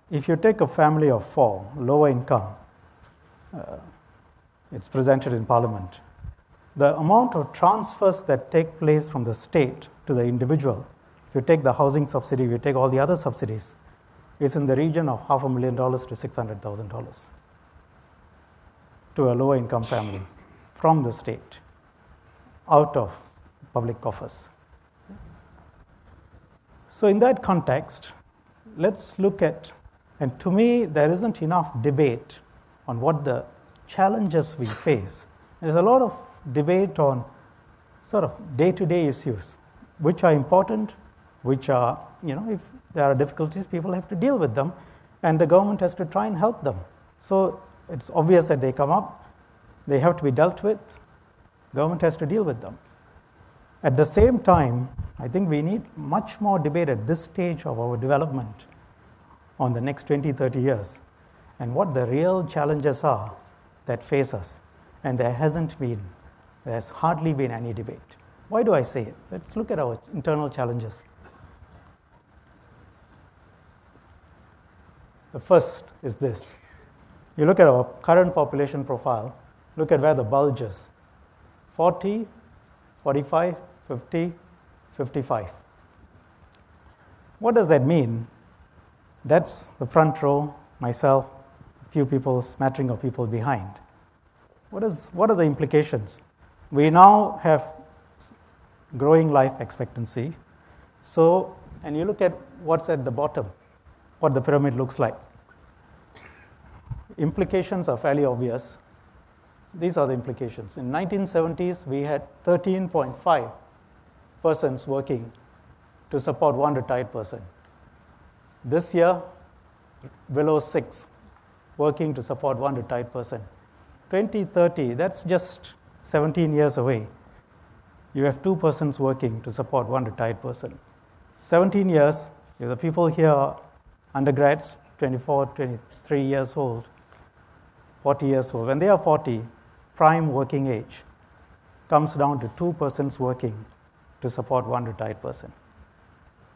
if you take a family of 4, lower income, it's presented in Parliament, the amount of transfers that take place from the state to the individual, if you take the housing subsidy, if you take all the other subsidies, is in the region of $500,000 to $600,000 to a lower income family from the state out of public coffers. So in that context, let's look at, and to me, there isn't enough debate on what the challenges we face. There's a lot of debate on sort of day-to-day issues, which are important, which are, if there are difficulties, people have to deal with them, and the government has to try and help them. So it's obvious that they come up, they have to be dealt with, government has to deal with them. At the same time, I think we need much more debate at this stage of our development on the next 20, 30 years and what the real challenges are that face us. And there's hardly been any debate. Why do I say it? Let's look at our internal challenges. The first is this. You look at our current population profile, look at where the bulge is. 40, 45, 50, 55. What does that mean? That's the front row, myself, a few people, smattering of people behind. What are the implications? We now have growing life expectancy. So, and you look at what's at the bottom, what the pyramid looks like. Implications are fairly obvious. These are the implications. In 1970s, we had 13.5 persons working to support one retired person. This year, below 6 working to support one retired person. 2030, that's just 17 years away. You have 2 persons working to support one retired person. 17 years, if the people here are undergrads, 24, 23 years old, 40 years old. When they are 40, prime working age comes down to 2 persons working to support one retired person.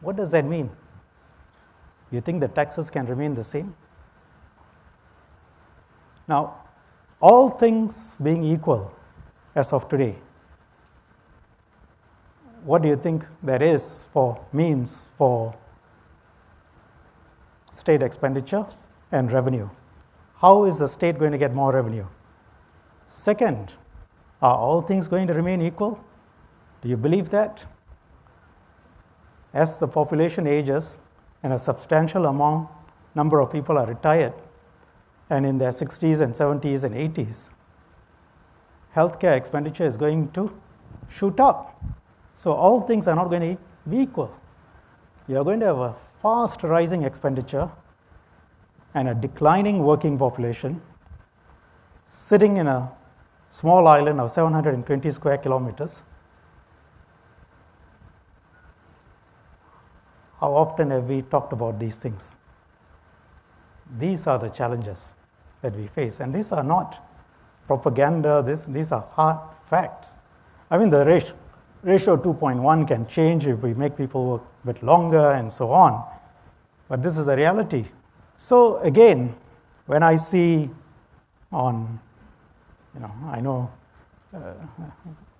What does that mean? You think the taxes can remain the same? Now, all things being equal as of today, what do you think there is for means for state expenditure and revenue? How is the state going to get more revenue? Second, are all things going to remain equal? Do you believe that? As the population ages and a substantial number of people are retired and in their 60s and 70s and 80s, healthcare expenditure is going to shoot up. So all things are not going to be equal. You're going to have a fast rising expenditure and a declining working population sitting in a small island of 720 square kilometers. How often have we talked about these things? These are the challenges that we face, and these are not propaganda, these are hard facts. I mean, the ratio 2.1 can change if we make people work a bit longer and so on, but this is the reality. So again, when I see on, I know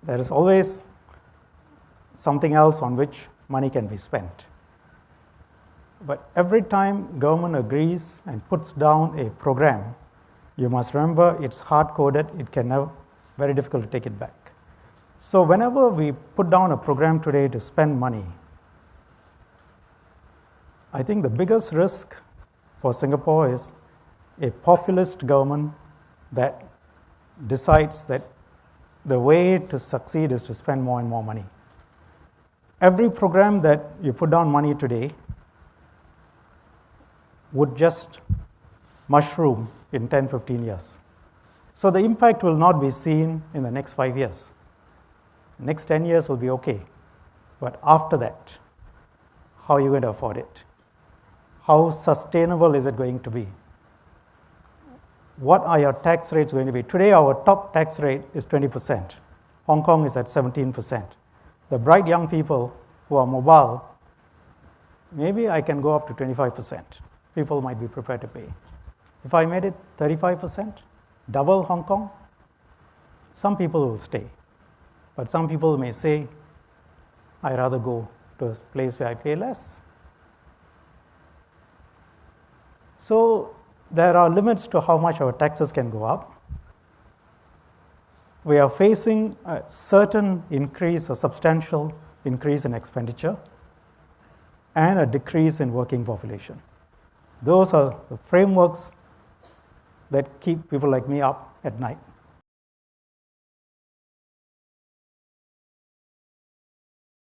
there is always something else on which money can be spent. But every time government agrees and puts down a program, you must remember it's hard-coded, it can never, very difficult to take it back. So whenever we put down a program today to spend money, I think the biggest risk for Singapore is a populist government that decides that the way to succeed is to spend more and more money. Every program that you put down money today would just mushroom in 10, 15 years. So the impact will not be seen in the next 5 years. The next 10 years will be okay. But after that, how are you going to afford it? How sustainable is it going to be? What are your tax rates going to be? Today, our top tax rate is 20%. Hong Kong is at 17%. The bright young people who are mobile, maybe I can go up to 25%. people might be prepared to pay. If I made it 35%, double Hong Kong, some people will stay. But some people may say, I'd rather go to a place where I pay less. So there are limits to how much our taxes can go up. We are facing a certain increase, a substantial increase in expenditure, and a decrease in working population. Those are the frameworks that keep people like me up at night.